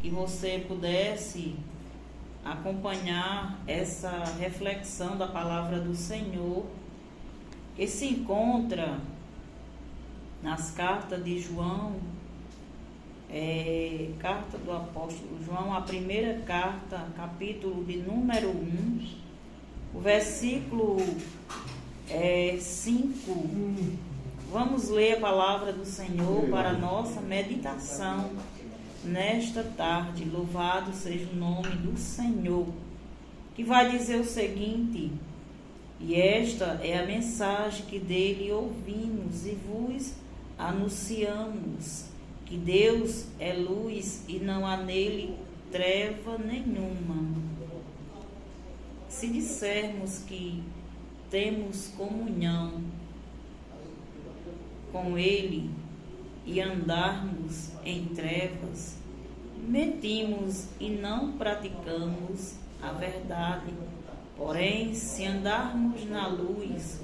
e você pudesse acompanhar essa reflexão da palavra do Senhor, que se encontra nas cartas de João, carta do apóstolo João, a primeira carta, capítulo de número 1, o versículo 5. Vamos ler a palavra do Senhor para a nossa meditação nesta tarde. Louvado seja o nome do Senhor, que vai dizer o seguinte: e esta é a mensagem que dele ouvimos e vos anunciamos, que Deus é luz e não há nele treva nenhuma. Se dissermos que temos comunhão com ele e andarmos em trevas, mentimos e não praticamos a verdade. Porém, se andarmos na luz,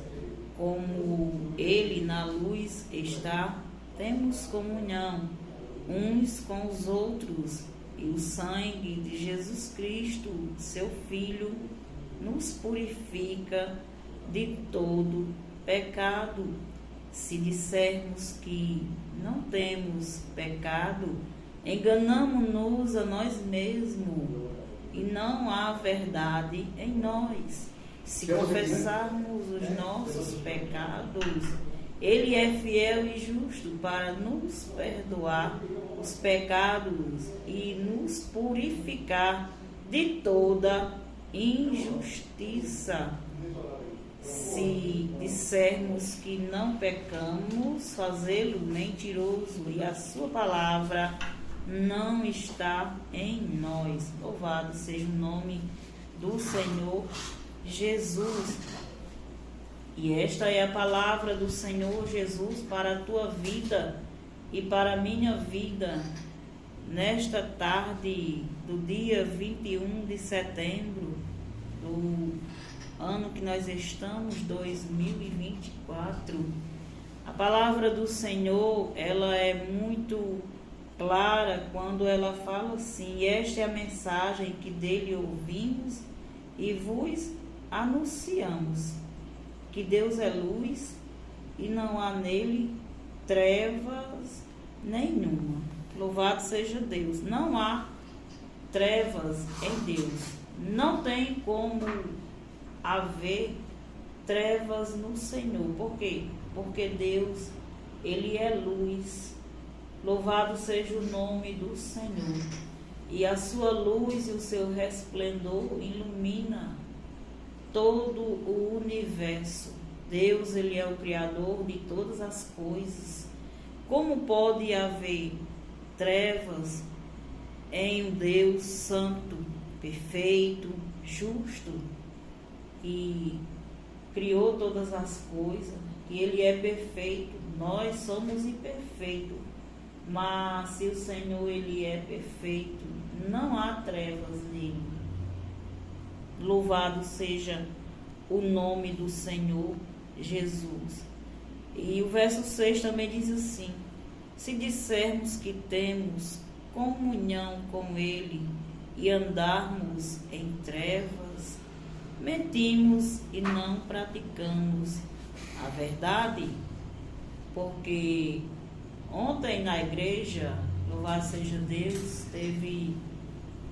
como ele na luz está, temos comunhão uns com os outros, e o sangue de Jesus Cristo, seu Filho, nos purifica de todo pecado. Se dissermos que não temos pecado, enganamo-nos a nós mesmos e não há verdade em nós. Se confessarmos os nossos pecados, ele é fiel e justo para nos perdoar os pecados e nos purificar de toda injustiça. Se dissermos que não pecamos, fazê-lo mentiroso, e a sua palavra não está em nós. Louvado seja o nome do Senhor Jesus. E esta é a palavra do Senhor Jesus para a tua vida e para a minha vida, nesta tarde do dia 21 de setembro do ano que nós estamos, 2024. A palavra do Senhor, ela é muito clara quando ela fala assim: esta é a mensagem que dele ouvimos e vos anunciamos, que Deus é luz e não há nele trevas nenhuma. Louvado seja Deus. Não há trevas em Deus. Não tem como haver trevas no Senhor. Por quê? Porque Deus, ele é luz. Louvado seja o nome do Senhor. E a sua luz e o seu resplendor ilumina todo o universo. Deus, ele é o Criador de todas as coisas. Como pode haver trevas em um Deus santo, perfeito, justo, que criou todas as coisas, que ele é perfeito? Nós somos imperfeitos, mas se o Senhor, ele é perfeito, não há trevas nele. Louvado seja o nome do Senhor Jesus. E o verso 6 também diz assim: se dissermos que temos comunhão com ele e andarmos em trevas, mentimos e não praticamos a verdade. Porque ontem na igreja, louvado seja Deus, teve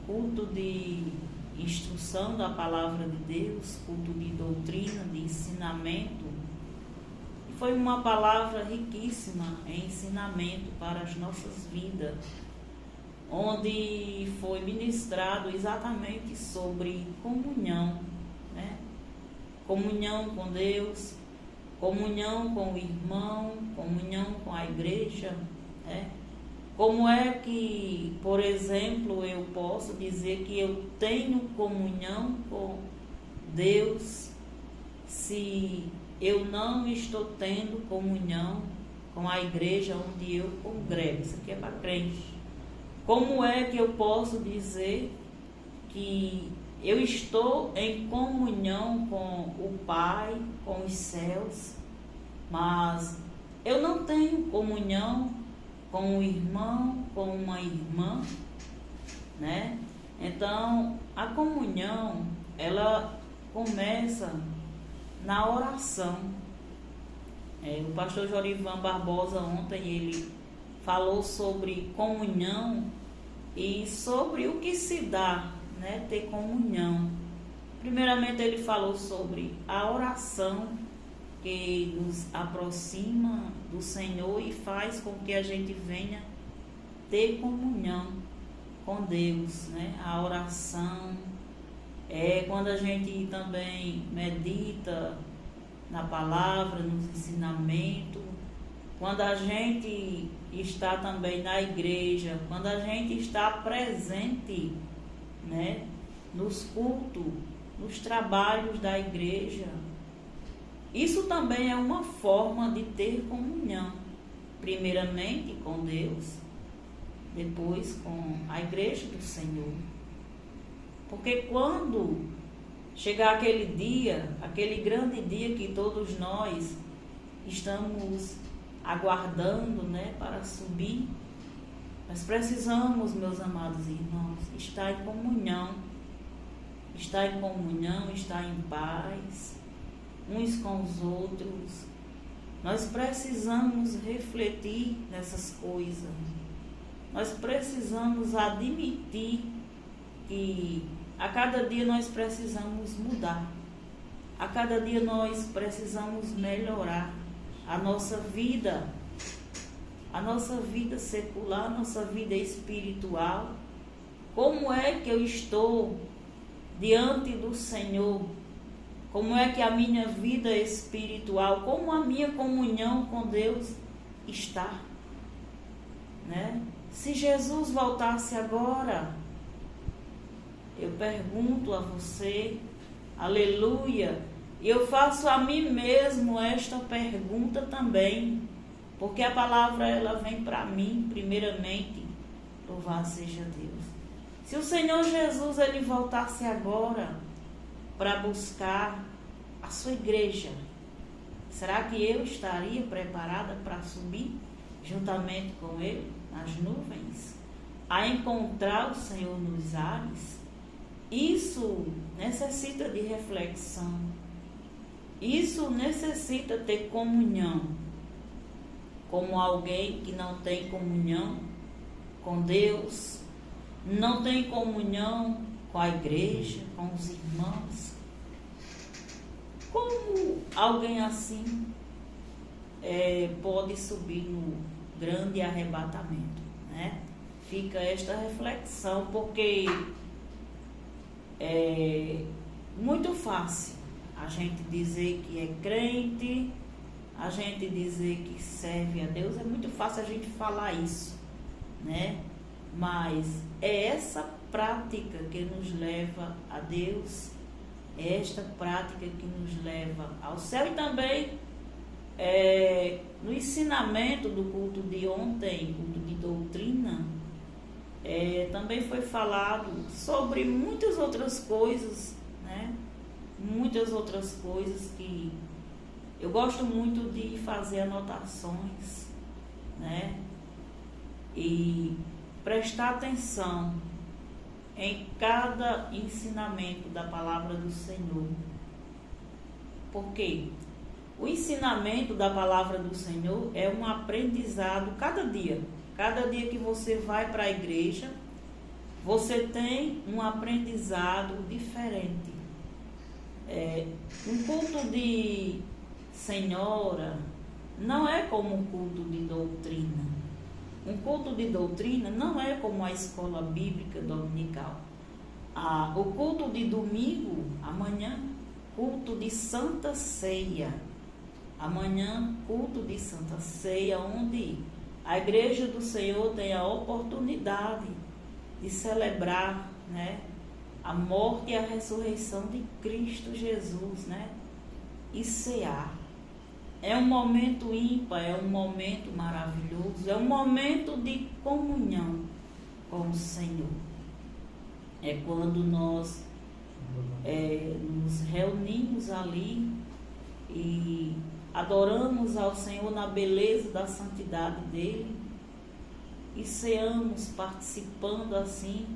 culto de instrução da palavra de Deus, culto de doutrina, de ensinamento. E foi uma palavra riquíssima em ensinamento para as nossas vidas, onde foi ministrado exatamente sobre comunhão, né? Comunhão com Deus, comunhão com o irmão, comunhão com a igreja, né? Como é que, por exemplo, eu posso dizer que eu tenho comunhão com Deus se eu não estou tendo comunhão com a igreja onde eu congrego? Isso aqui é para crente. Como é que eu posso dizer que eu estou em comunhão com o Pai, com os céus, mas eu não tenho comunhão com um irmão, com uma irmã? né? Então, a comunhão, ela começa na oração. O pastor Jorivan Barbosa ontem, ele falou sobre comunhão e sobre o que se dá, né, ter comunhão. Primeiramente ele falou sobre a oração, que nos aproxima do Senhor e faz com que a gente venha ter comunhão com Deus, né? A oração é quando a gente também medita na palavra, nos ensinamentos, quando a gente está também na igreja, quando a gente está presente, né, nos cultos, nos trabalhos da igreja. Isso também é uma forma de ter comunhão, primeiramente com Deus, depois com a igreja do Senhor. Porque quando chegar aquele dia, aquele grande dia que todos nós estamos aguardando, né, para subir, nós precisamos, meus amados irmãos, estar em comunhão, estar em paz, uns com os outros. Nós precisamos refletir nessas coisas. Nós precisamos admitir que a cada dia nós precisamos mudar. A cada dia nós precisamos melhorar a nossa vida secular, a nossa vida espiritual. Como é que eu estou diante do Senhor? Como é que a minha vida espiritual, como a minha comunhão com Deus está, né? Se Jesus voltasse agora, eu pergunto a você, aleluia, e eu faço a mim mesmo esta pergunta também, porque a palavra ela vem para mim, primeiramente, louvado seja Deus. Se o Senhor Jesus ele voltasse agora para buscar a sua igreja, será que eu estaria preparada para subir juntamente com ele nas nuvens, a encontrar o Senhor nos ares? Isso necessita de reflexão. Isso necessita ter comunhão. Como alguém que não tem comunhão com Deus, não tem comunhão com a igreja, com os irmãos. Como alguém assim pode subir no grande arrebatamento, né? Fica esta reflexão, porque é muito fácil a gente dizer que é crente, a gente dizer que serve a Deus, é muito fácil a gente falar isso, né? Mas é essa prática que nos leva a Deus, é esta prática que nos leva ao céu. E também no ensinamento do culto de ontem, culto de doutrina, também foi falado sobre muitas outras coisas, né? Muitas outras coisas que eu gosto muito de fazer anotações, né? E prestar atenção em cada ensinamento da palavra do Senhor. Por quê? O ensinamento da palavra do Senhor é um aprendizado cada dia. Cada dia que você vai para a igreja, você tem um aprendizado diferente. Um culto de senhora não é como um culto de doutrina. Um culto de doutrina não é como a escola bíblica dominical. O culto de domingo, amanhã, culto de Santa Ceia. Amanhã, culto de Santa Ceia, onde a igreja do Senhor tem a oportunidade de celebrar, né, a morte e a ressurreição de Cristo Jesus, né? E cear. É um momento ímpar, é um momento maravilhoso, é um momento de comunhão com o Senhor. É quando nós nos reunimos ali e adoramos ao Senhor na beleza da santidade dele e ceamos participando assim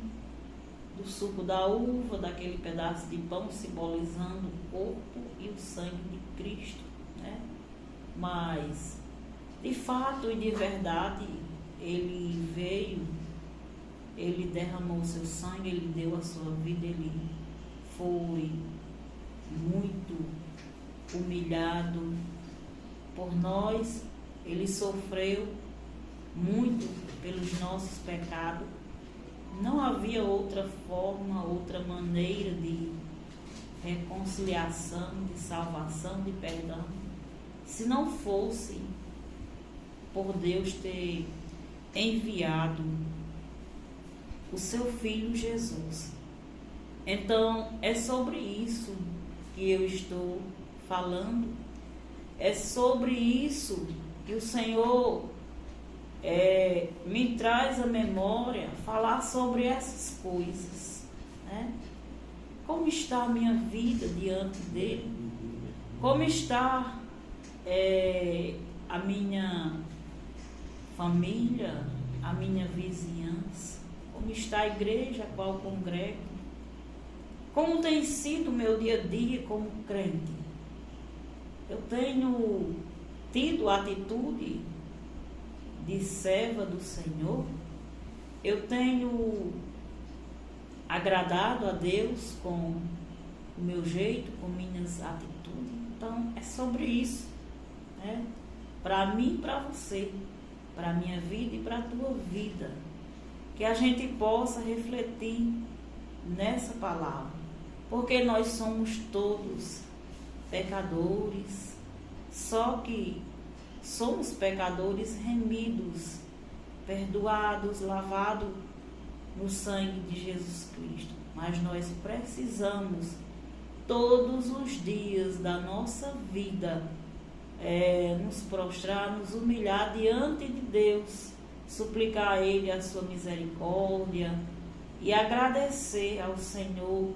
do suco da uva, daquele pedaço de pão simbolizando o corpo e o sangue de Cristo, né? Mas, de fato e de verdade, ele veio, ele derramou o seu sangue, ele deu a sua vida, ele foi muito humilhado por nós, ele sofreu muito pelos nossos pecados. Não havia outra forma, outra maneira de reconciliação, de salvação, de perdão, se não fosse por Deus ter enviado o seu Filho Jesus. Então, é sobre isso que eu estou falando, é sobre isso que o Senhor me traz à memória, falar sobre essas coisas, né? Como está a minha vida diante dele? Como está a minha família, a minha vizinhança? Como está a igreja a qual congrego? Como tem sido o meu dia a dia como crente? Eu tenho tido a atitude de serva do Senhor? Eu tenho agradado a Deus com o meu jeito, com minhas atitudes? Então, é sobre isso, né? Para mim e para você, para a minha vida e para a tua vida, que a gente possa refletir nessa palavra, porque nós somos todos pecadores, só que somos pecadores remidos, perdoados, lavados no sangue de Jesus Cristo. Mas nós precisamos, todos os dias da nossa vida, nos prostrar, nos humilhar diante de Deus, suplicar a Ele a sua misericórdia e agradecer ao Senhor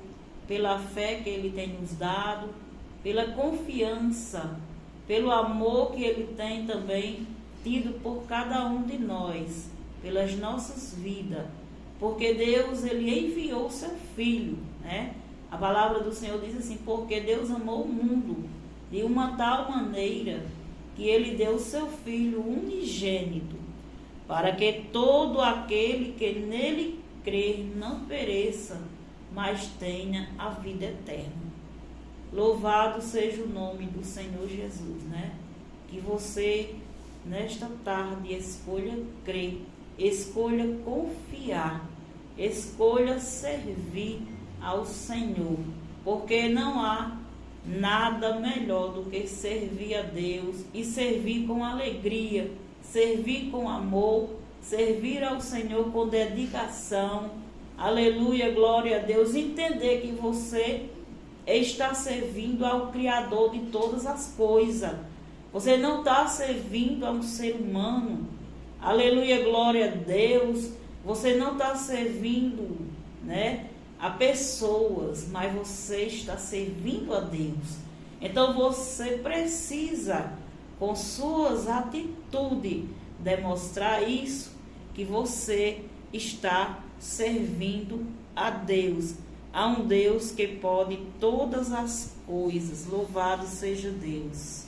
pela fé que Ele tem nos dado, pela confiança, pelo amor que Ele tem também tido por cada um de nós, pelas nossas vidas, porque Deus, Ele enviou o seu Filho, né? A palavra do Senhor diz assim: porque Deus amou o mundo de uma tal maneira que Ele deu o seu Filho unigênito, para que todo aquele que nele crer não pereça, mas tenha a vida eterna. Louvado seja o nome do Senhor Jesus, né? Que você, nesta tarde, escolha crer, escolha confiar, escolha servir ao Senhor, porque não há nada melhor do que servir a Deus e servir com alegria, servir com amor, servir ao Senhor com dedicação. Aleluia, glória a Deus. Entender que você está servindo ao Criador de todas as coisas. Você não está servindo a um ser humano. Aleluia, glória a Deus. Você não está servindo, né, a pessoas, mas você está servindo a Deus. Então você precisa, com suas atitudes, demonstrar isso, que você está servindo a Deus, a um Deus que pode todas as coisas. Louvado seja Deus.